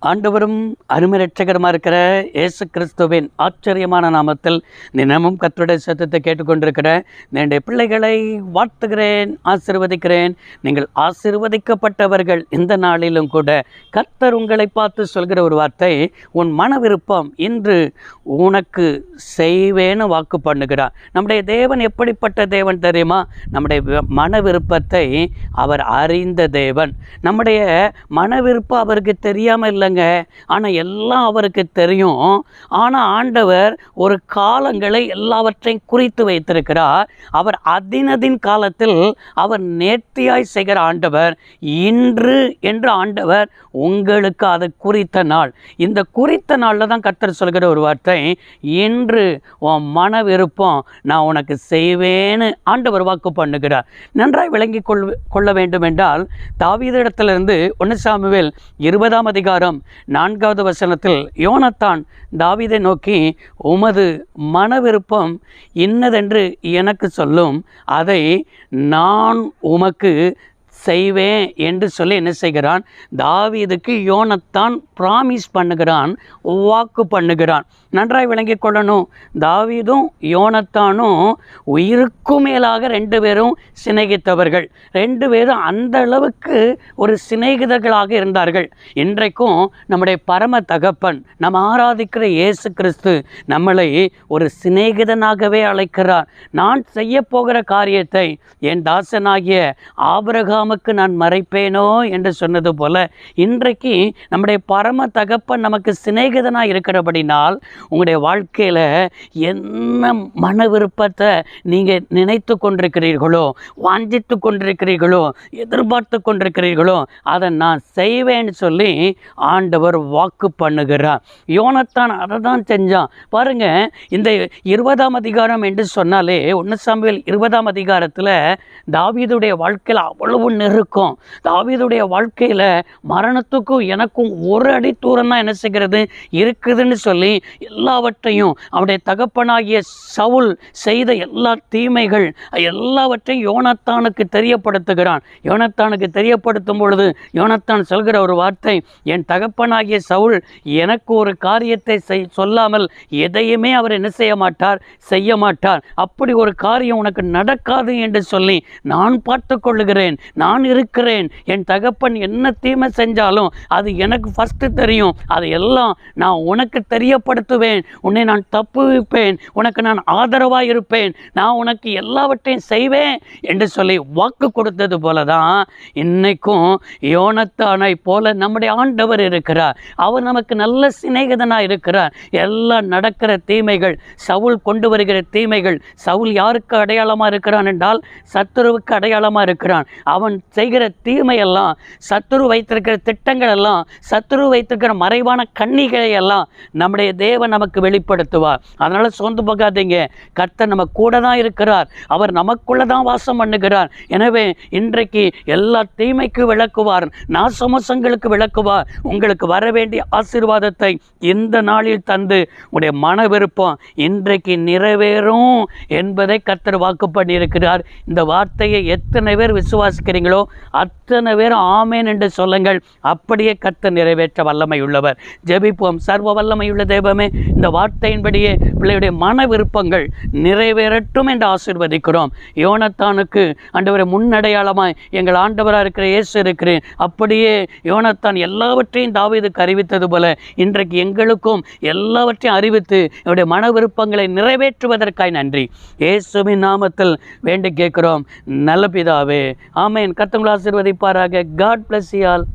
ஆண்டவரும் அருமை இரட்சகருமா இருக்கிற இயேசு கிறிஸ்துவின் ஆச்சரியமான நாமத்தில் தினமும் கர்த்தருடைய சத்தத்தை கேட்டுக்கொண்டிருக்கிற என்னுடைய பிள்ளைகளை வாழ்த்துகிறேன், ஆசீர்வதிக்கிறேன். நீங்கள் ஆசீர்வதிக்கப்பட்டவர்கள். இந்த நாளிலும் கூட கர்த்தர் உங்களை பார்த்து சொல்கிற ஒரு வார்த்தை, உன் மன விருப்பம் இன்று உனக்கு செய்வேன்னு வாக்கு பண்ணுகிறார். நம்முடைய தேவன் எப்படிப்பட்ட தேவன் தெரியுமா? நம்முடைய மன விருப்பத்தை அவர் அறிந்த தேவன். நம்முடைய மன விருப்பம் அவருக்கு தெரியாமல் இல்லைங்க, ஆனால் எல்லாம் அவருக்கு தெரியும். ஆனால் ஆண்டவர் ஒரு காலங்களை எல்லாவற்றையும் குறித்து வைத்திருக்கிறார். அவர் அதினதின் காலத்தில் அவர் நேர்த்தியாய் செய்கிற ஆண்டவர். இன்று என்று ஆண்டவர் உங்களுக்கு அது குறித்த நாள். இந்த குறித்த நாளில் தான் கர்த்தர் சொல்கிற ஒரு வார்த்தை, இன்று உன் மன விருப்பம் நான் உனக்கு செய்வேன்னு ஆண்டவர் வாக்கு பண்ணுகிறார். நன்றாய் விளங்கி கொள்ள வேண்டும் என்றால், தாவீதிடத்திலிருந்து 1 சாமுவேல் 20ஆம் அதிகாரம் 4வது வசனத்தில் யோனத்தான் தாவீதை நோக்கி, உமது மன விருப்பம் இன்னதென்று எனக்கு சொல்லும், அதை நான் உமக்கு செய்வேன் என்று சொல்லி என்ன செய்கிறான்? தாவீதுக்கு யோனத்தான் ப்ராமிஸ் பண்ணுகிறான், வாக்கு பண்ணுகிறான். நன்றாய் விளங்கி கொள்ளணும். தாவீதும் யோனத்தானும் உயிருக்கும் மேலாக 2 பேரும் சிநேகித்தவர்கள். 2 பேரும் அந்த அளவுக்கு ஒரு சிநேகிதர்களாக இருந்தார்கள். இன்றைக்கும் நம்முடைய பரம தகப்பன், நம்ம ஆராதிக்கிற இயேசு கிறிஸ்து நம்மளை ஒரு சிநேகிதனாகவே அழைக்கிறார். நான் செய்ய போகிற காரியத்தை என் தாசனாகிய ஆபிரகாமுக்கு நான் மறைப்பேனோ என்று சொன்னது போல, இன்றைக்கு நம்முடைய பரம தகப்பன் நமக்கு சிநேகிதனாக இருக்கிறபடினால் உங்களுடைய வாழ்க்கையில் என்ன மன விருப்பத்தை நீங்கள் நினைத்து கொண்டிருக்கிறீர்களோ, வாஞ்சித்து கொண்டிருக்கிறீர்களோ, எதிர்பார்த்து கொண்டிருக்கிறீர்களோ, அதை நான் செய்வேன்னு சொல்லி ஆண்டவர் வாக்கு பண்ணுகிறார். யோனத்தான் அதை தான் செஞ்சான். பாருங்க, இந்த 20ஆம் அதிகாரம் என்று சொன்னாலே 1 சாமுவேல் 20ஆம் அதிகாரத்தில் தாவீதுடைய வாழ்க்கையில் அவ்வளவு நெருக்கம். தாவீதுடைய வாழ்க்கையில் மரணத்துக்கும் எனக்கும் ஒரு அடி தூரம் தான் என்ன செய்கிறது இருக்குதுன்னு சொல்லி எல்லாவற்றையும் அவருடைய தகப்பனாகிய சவுல் செய்த எல்லா தீமைகள் எல்லாவற்றையும் யோனத்தானுக்கு தெரியப்படுத்துகிறான். யோனத்தானுக்கு தெரியப்படுத்தும் பொழுது யோனத்தான் சொல்கிற ஒரு வார்த்தை, என் தகப்பனாகிய சவுல் எனக்கு ஒரு காரியத்தை சொல்லாமல் எதையுமே அவர் என்ன செய்ய மாட்டார். அப்படி ஒரு காரியம் உனக்கு நடக்காது என்று சொல்லி நான் பார்த்து கொள்ளுகிறேன், நான் இருக்கிறேன். என் தகப்பன் என்ன தீமை செஞ்சாலும் அது எனக்கு ஃபஸ்ட்டு தெரியும். அதை எல்லாம் நான் உனக்கு தெரியப்படுத்துவேன். உன்னை நான் தப்புவிப்பேன், உனக்கு நான் ஆதரவாக இருப்பேன், நான் உனக்கு எல்லாவற்றையும் செய்வேன் என்று சொல்லி வாக்கு கொடுத்தது போல தான் இன்னைக்கும் யோனத்தானை போல நம்முடைய ஆண்டவர் இருக்கிறார். அவர் நமக்கு நல்ல சிநேகிதனாக இருக்கிறார். எல்லாம் நடக்கிற தீமைகள், சவுல் கொண்டு வருகிற தீமைகள், சவுல் யாருக்கு அடையாளமாக இருக்கிறான் என்றால் சத்துருவுக்கு அடையாளமாக இருக்கிறான். அவன் செய்கிற தீமையெல்லாம், சத்துரு வைத்திருக்கிற திட்டங்கள் எல்லாம், சத்துரு வைத்திருக்கிற மறைவான கண்ணிகளை எல்லாம் நம்முடைய தேவன் நமக்கு வெளிப்படுத்துவார். அதனால் சோர்ந்து போகாதீங்க. கர்த்தர் நம்ம கூட தான் இருக்கிறார். அவர் நமக்குள்ள தான் வாசம் பண்ணுகிறார். எனவே இன்றைக்கு எல்லா தீமைக்கு விளக்குவார், நாசமோசங்களுக்கு விளக்குவார். உங்களுக்கு வர வேண்டிய ஆசீர்வாதத்தை இந்த நாளில் தந்து உடைய மன விருப்பம் இன்றைக்கு நிறைவேறும் என்பதை கர்த்தர் வாக்கு பண்ணியிருக்கிறார். இந்த வார்த்தையை எத்தனை பேர் விசுவாசிக்கிறீங்களோ அத்தனை பேர் ஆமேன் என்று சொல்லுங்கள். அப்படியே கர்த்தர் நிறைவேற்ற வல்லமை உள்ளவர். ஜெபிப்போம். சர்வ வல்லமையுள்ள தேவமே, இந்த வார்த்தையின்படியே பிள்ளையுடைய மன விருப்பங்கள் நிறைவேறட்டும் என்று ஆசீர்வதிக்கிறோம். யோனத்தானுக்கு ஆண்டவரை முன்னடையாளமாய் எங்கள் ஆண்டவராக இருக்கிற இயேசு இருக்கிறேன். அப்படியே யோனத்தான் எல்லாவற்றையும் தாவீதுக்கு அறிவித்தது போல இன்றைக்கு எங்களுக்கும் எல்லாவற்றையும் அறிவித்து என்னுடைய மன விருப்பங்களை நிறைவேற்றுவதற்காய் நன்றி. இயேசுவின் நாமத்தில் வேண்டி கேட்கிறோம் நல்ல பிதாவே, ஆமென். கர்த்தர் உங்களை ஆசீர்வதிப்பாராக. God bless you all.